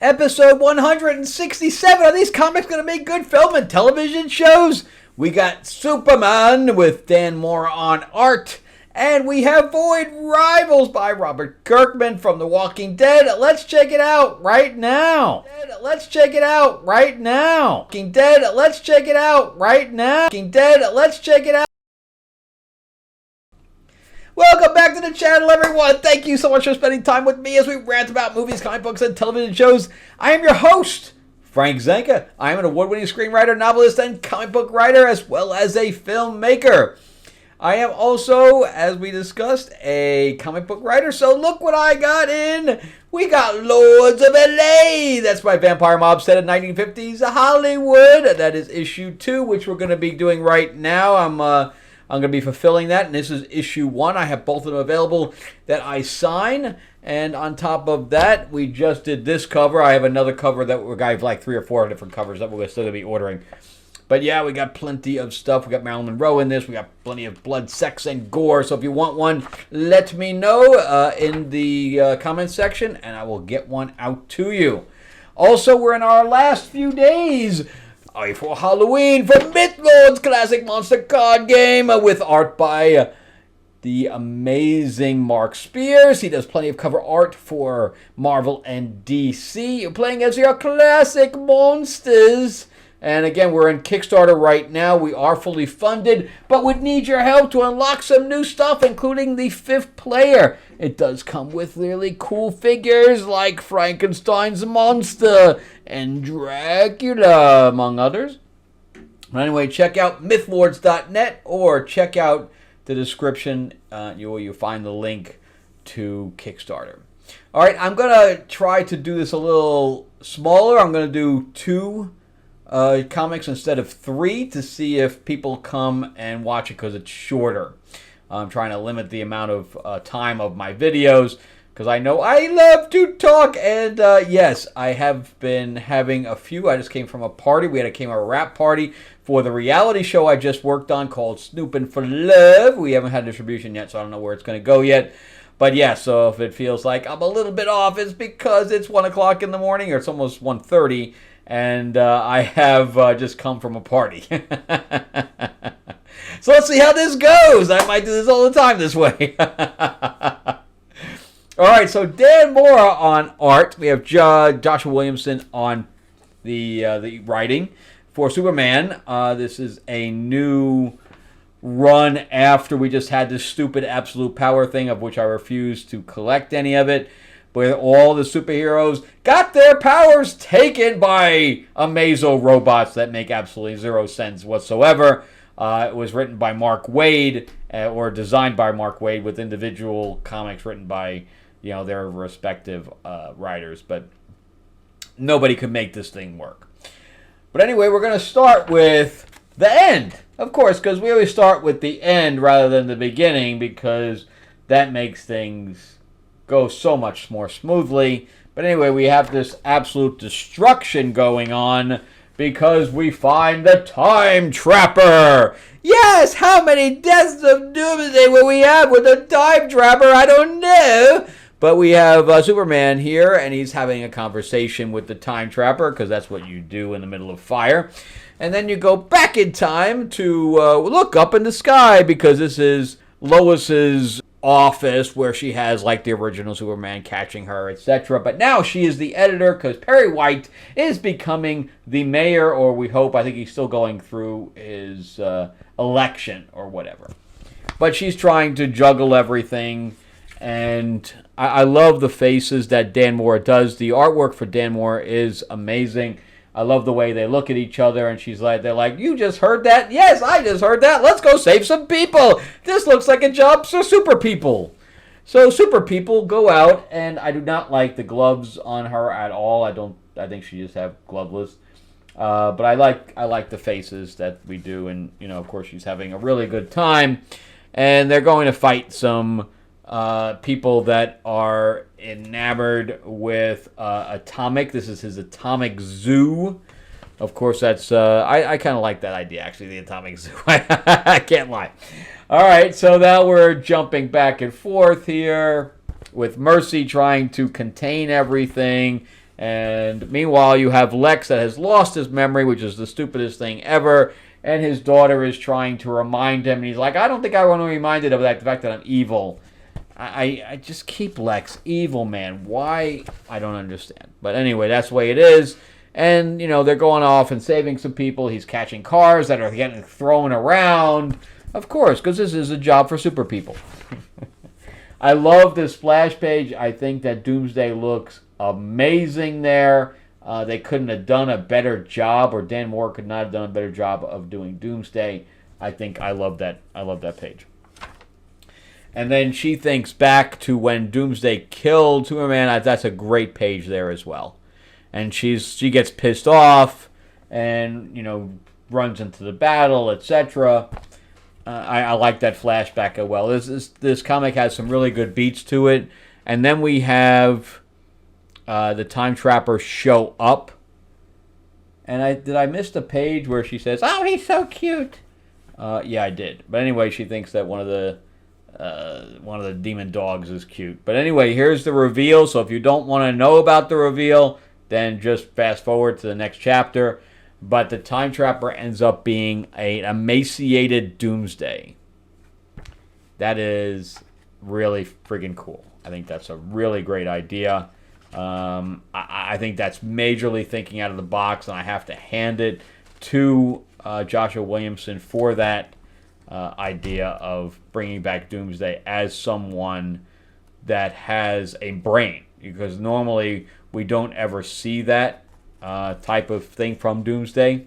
Episode 167. Are these comics going to make good film and television shows? We got Superman with Dan Mora on art. And we have Void Rivals by Robert Kirkman from The Walking Dead. Let's check it out right now. Let's check it out right now. Walking Dead. Let's check it out right now. Walking Dead. Let's check it out. Welcome back to the channel, everyone. Thank you so much for spending time with me as we rant about movies, comic books, and television shows. I am your host, Frank Zanca. I am an award-winning screenwriter, novelist, and comic book writer, as well as a filmmaker. I am also, as we discussed, a comic book writer. So look what I got in. We got Lords of LA. That's my vampire mob set in 1950s Hollywood. That is issue 2, which we're going to be doing right now. I'm going to be fulfilling that, and this is issue 1. I have both of them available that I sign. And on top of that, we just did this cover. I have another cover that I have like 3 or 4 different covers that we're still going to be ordering. But yeah, we got plenty of stuff. We got Marilyn Monroe in this. We got plenty of blood, sex, and gore. So if you want one, let me know in the comments section, and I will get one out to you. Also, we're in our last few days for Halloween for Mythlord's classic monster card game with art by the amazing Mark Spears. He does plenty of cover art for Marvel and DC. You're playing as your classic monsters. And again, we're in Kickstarter right now. We are fully funded, but would need your help to unlock some new stuff, including the 5th player. It does come with really cool figures like Frankenstein's monster and Dracula, among others. But anyway, check out mythlords.net or check out the description. You'll find the link to Kickstarter. All right, I'm going to try to do this a little smaller. I'm going to do 2 comics instead of 3 to see if people come and watch it because it's shorter. I'm trying to limit the amount of time of my videos because I know I love to talk. And yes, I have been having a few. I just came from a party. We came a rap party for the reality show I just worked on called Snoopin' for Love. We haven't had distribution yet, so I don't know where it's going to go yet. But yeah, so if it feels like I'm a little bit off, it's because it's 1 o'clock in the morning, or it's almost 1:30. And I have just come from a party. So let's see how this goes. I might do this all the time this way. All right, so Dan Mora on art. We have Joshua Williamson on the writing for Superman. This is a new run after we just had this stupid absolute power thing, of which I refuse to collect any of it, where all the superheroes got their powers taken by Amazo robots that make absolutely 0 sense whatsoever. It was written by Mark Waid, or designed by Mark Waid, with individual comics written by their respective writers. But nobody could make this thing work. But anyway, we're going to start with the end, of course, because we always start with the end rather than the beginning, because that makes things go so much more smoothly. But anyway, we have this absolute destruction going on because we find the Time Trapper. Yes, how many deaths of Doomsday will we have with the Time Trapper? I don't know. But we have Superman here, and he's having a conversation with the Time Trapper, because that's what you do in the middle of fire. And then you go back in time to look up in the sky, because this is Lois's office where she has like the original Superman catching her, etc. But now she is the editor because Perry White is becoming the mayor, or we hope. I think he's still going through his election or whatever. But she's trying to juggle everything, and I love the faces that Dan Mora does. The artwork for Dan Mora is amazing. I love the way they look at each other, and they're like, you just heard that? Yes, I just heard that. Let's go save some people. This looks like a job for super people. So super people go out, and I do not like the gloves on her at all. I think she just have gloveless. But I like the faces that we do, and of course she's having a really good time. And they're going to fight some people that are enamored with Atomic. This is his Atomic Zoo. Of course, that's I kind of like that idea, actually, the Atomic Zoo. I can't lie. All right, so now we're jumping back and forth here with Mercy trying to contain everything, And meanwhile, you have Lex that has lost his memory, which is the stupidest thing ever. And his daughter is trying to remind him. And he's like, I don't think I want to be reminded of that, the fact that I'm evil. I just keep Lex evil, man. Why? I don't understand. But anyway, that's the way it is. And, they're going off and saving some people. He's catching cars that are getting thrown around. Of course, because this is a job for super people. I love this splash page. I think that Doomsday looks amazing there. They couldn't have done a better job, or Dan Moore could not have done a better job of doing Doomsday. I love that. I love that page. And then she thinks back to when Doomsday killed Superman. That's a great page there as well. And she gets pissed off and, runs into the battle, etc. I like that flashback as well. This comic has some really good beats to it. And then we have the Time Trapper show up. And did I miss the page where she says, "Oh, he's so cute"? Yeah, I did. But anyway, she thinks that one of the demon dogs is cute. But anyway, here's the reveal. So if you don't want to know about the reveal, then just fast forward to the next chapter. But the Time Trapper ends up being an emaciated Doomsday. That is really friggin' cool. I think that's a really great idea. I think that's majorly thinking out of the box, and I have to hand it to Joshua Williamson for that idea of bringing back Doomsday as someone that has a brain, because normally we don't ever see that type of thing from Doomsday.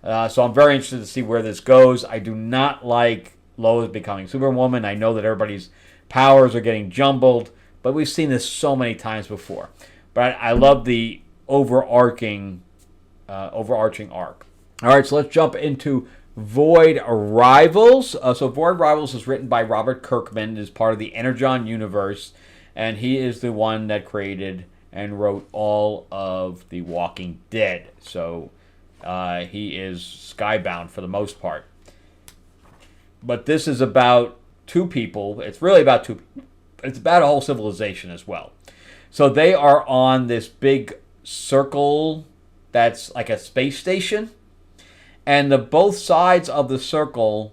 So I'm very interested to see where this goes. I do not like Lois becoming Superwoman. I know that everybody's powers are getting jumbled, but we've seen this so many times before. But I love the overarching arc. All right, so let's jump into Void Rivals. So Void Rivals is written by Robert Kirkman. It is part of the Energon universe, and he is the one that created and wrote all of The Walking Dead. So he is skybound for the most part. But this is about two people. It's really about two people. It's about a whole civilization as well. So they are on this big circle that's like a space station. And both sides of the circle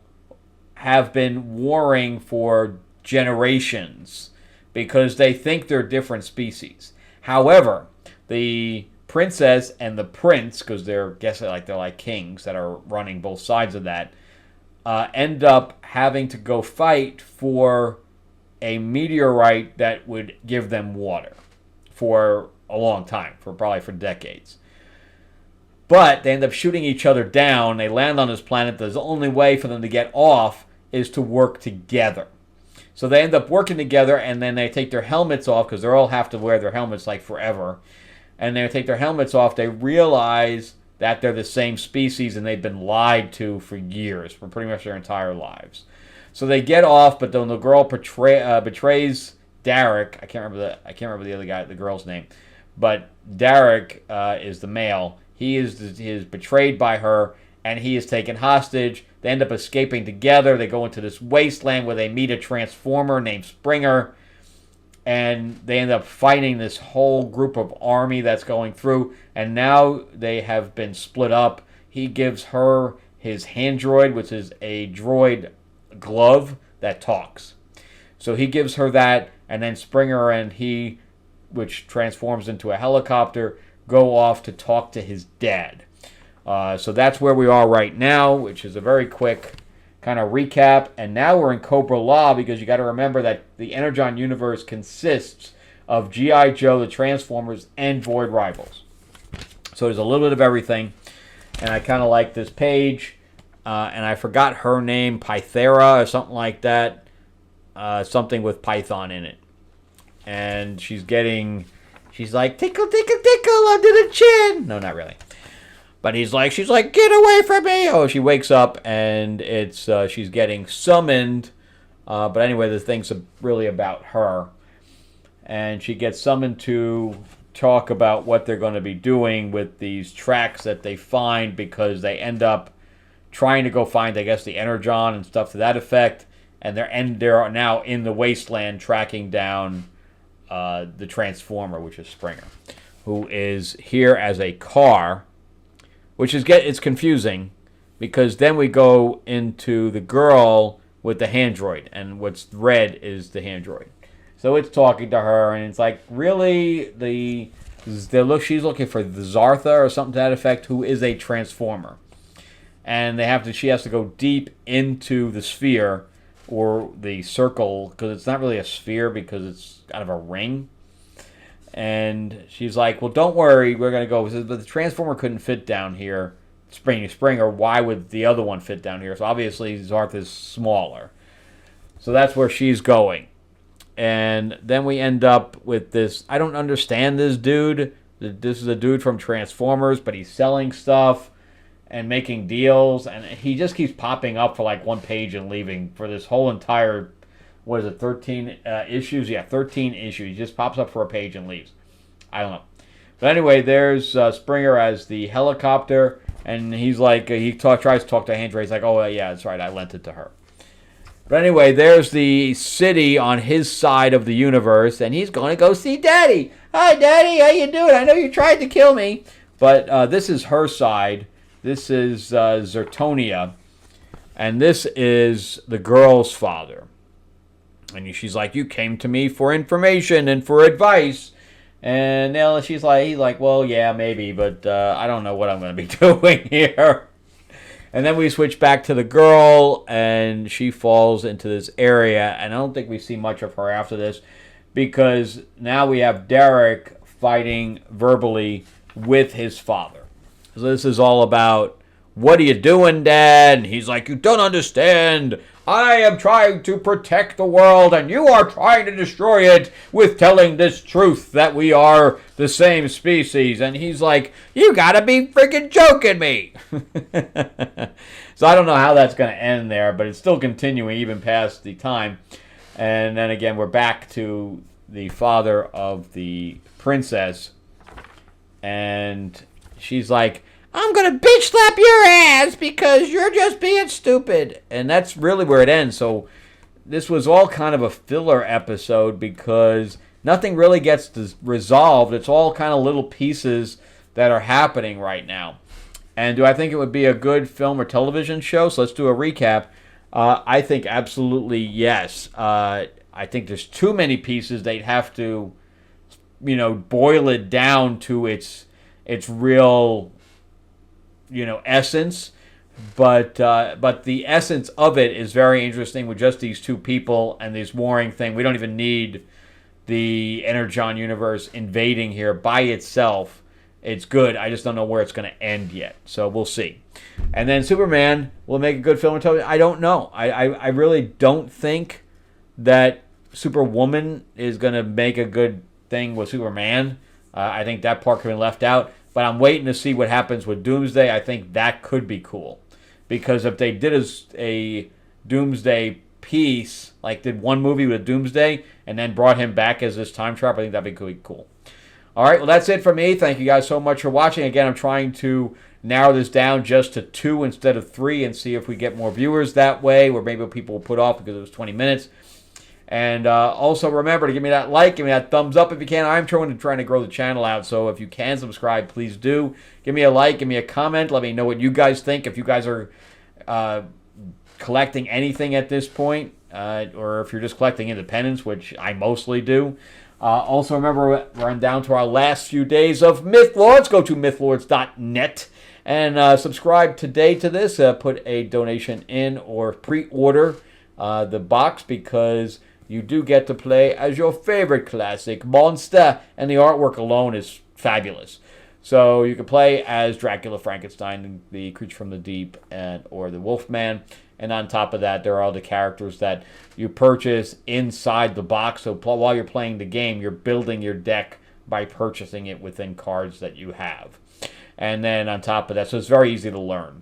have been warring for generations because they think they're different species. However, the princess and the prince, because they're like kings that are running both sides of that, end up having to go fight for a meteorite that would give them water for a long time, probably for decades. But they end up shooting each other down. They land on this planet. The only way for them to get off is to work together. So they end up working together, and then they take their helmets off, because they all have to wear their helmets like forever. And they take their helmets off. They realize that they're the same species, and they've been lied to for years, for pretty much their entire lives. So they get off, but then the girl betrays Derek. I can't remember the other guy, the girl's name, but Derek is the male. He is betrayed by her, and he is taken hostage. They end up escaping together. They go into this wasteland where they meet a transformer named Springer, and they end up fighting this whole group of army that's going through. And now they have been split up. He gives her his hand droid, which is a droid glove that talks. So he gives her that, and then Springer and he, which transforms into a helicopter, go off to talk to his dad. So that's where we are right now, which is a very quick kind of recap. And now we're in Cobra Law, because you got to remember that the Energon universe consists of G.I. Joe, the Transformers, and Void Rivals. So there's a little bit of everything. And I kind of like this page. And I forgot her name, Pythera or something like that. Something with Python in it. And she's like, tickle, tickle, tickle under the chin. No, not really. But she's like, get away from me. Oh, she wakes up, and it's she's getting summoned. But anyway, the thing's really about her. And she gets summoned to talk about what they're going to be doing with these tracks that they find, because they end up trying to go find, I guess, the Energon and stuff to that effect. And they're now in the wasteland tracking down the Transformer, which is Springer. who is here as a car, which is it's confusing because then we go into the girl with the handroid, and what's red is the handroid. So it's talking to her, and it's like, really, she's looking for the Zartha or something to that effect, who is a transformer, and she has to go deep into the sphere or the circle, because it's not really a sphere because it's kind of a ring. And she's like, well, don't worry, we're going to go. But the transformer couldn't fit down here, Springer. Why would the other one fit down here? So obviously Zarth is smaller. So that's where she's going. And then we end up with this. I don't understand this dude. This is a dude from Transformers, but he's selling stuff and making deals. And he just keeps popping up for like one page and leaving for this whole entire, 13 issues? Yeah, 13 issues. He just pops up for a page and leaves. I don't know. But anyway, there's Springer as the helicopter. And he's like, tries to talk to Andrea. He's like, oh, yeah, that's right. I lent it to her. But anyway, there's the city on his side of the universe, and he's going to go see Daddy. Hi, Daddy. How you doing? I know you tried to kill me. But this is her side. This is Zertonia. And this is the girl's father. And she's like, you came to me for information and for advice. And he's like, well, yeah, maybe, but I don't know what I'm going to be doing here. And then we switch back to the girl, and she falls into this area. And I don't think we see much of her after this, because now we have Derek fighting verbally with his father. So this is all about, what are you doing, Dad? And he's like, you don't understand. I am trying to protect the world, and you are trying to destroy it with telling this truth that we are the same species. And he's like, you gotta be freaking joking me. So I don't know how that's going to end there, but it's still continuing even past the time. And then again, we're back to the father of the princess. And she's like, I'm going to bitch slap your ass because you're just being stupid. And that's really where it ends. So this was all kind of a filler episode because nothing really gets resolved. It's all kind of little pieces that are happening right now. And do I think it would be a good film or television show? So let's do a recap. I think absolutely yes. I think there's too many pieces. They'd have to, boil it down to its real, essence. But the essence of it is very interesting with just these two people and this warring thing. We don't even need the Energon universe invading here by itself. It's good. I just don't know where it's going to end yet. So we'll see. And then Superman will make a good film or television. I don't know. I really don't think that Superwoman is going to make a good thing with Superman. I think that part could be left out. But I'm waiting to see what happens with Doomsday. I think that could be cool. Because if they did a Doomsday piece, like did one movie with Doomsday, and then brought him back as this time trap, I think that'd be cool. All right, well, that's it for me. Thank you guys so much for watching. Again, I'm trying to narrow this down just to 2 instead of 3 and see if we get more viewers that way, or maybe people will put off because it was 20 minutes. And also remember to give me that like, give me that thumbs up if you can. I'm trying to grow the channel out, so if you can subscribe, please do. Give me a like, give me a comment. Let me know what you guys think. If you guys are collecting anything at this point, or if you're just collecting independents, which I mostly do. Also, remember, we're down to our last few days of Mythlords. Go to mythlords.net and subscribe today to this. Put a donation in or pre-order the box because you do get to play as your favorite classic monster, and the artwork alone is fabulous. So you can play as Dracula, Frankenstein, the creature from the deep, or the Wolfman. And on top of that, there are all the characters that you purchase inside the box. So while you're playing the game, you're building your deck by purchasing it within cards that you have. And then on top of that, so it's very easy to learn.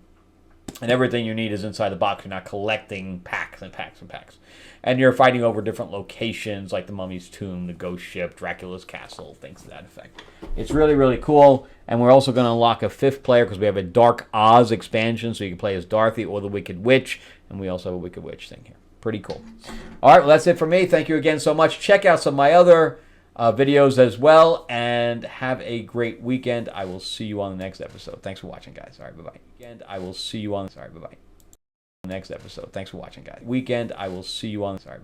And everything you need is inside the box. You're not collecting packs and packs and packs. And you're fighting over different locations like the Mummy's Tomb, the Ghost Ship, Dracula's Castle, things to that effect. It's really, really cool. And we're also going to unlock a 5th player because we have a Dark Oz expansion. So you can play as Dorothy or the Wicked Witch. And we also have a Wicked Witch thing here. Pretty cool. All right, well, that's it for me. Thank you again so much. Check out some of my other videos as well. And have a great weekend. I will see you on the next episode. Thanks for watching, guys. All right, bye-bye. Weekend, I will see you on... Sorry, bye-bye. Next episode. Thanks for watching, guys. Weekend, I will see you on... Sorry.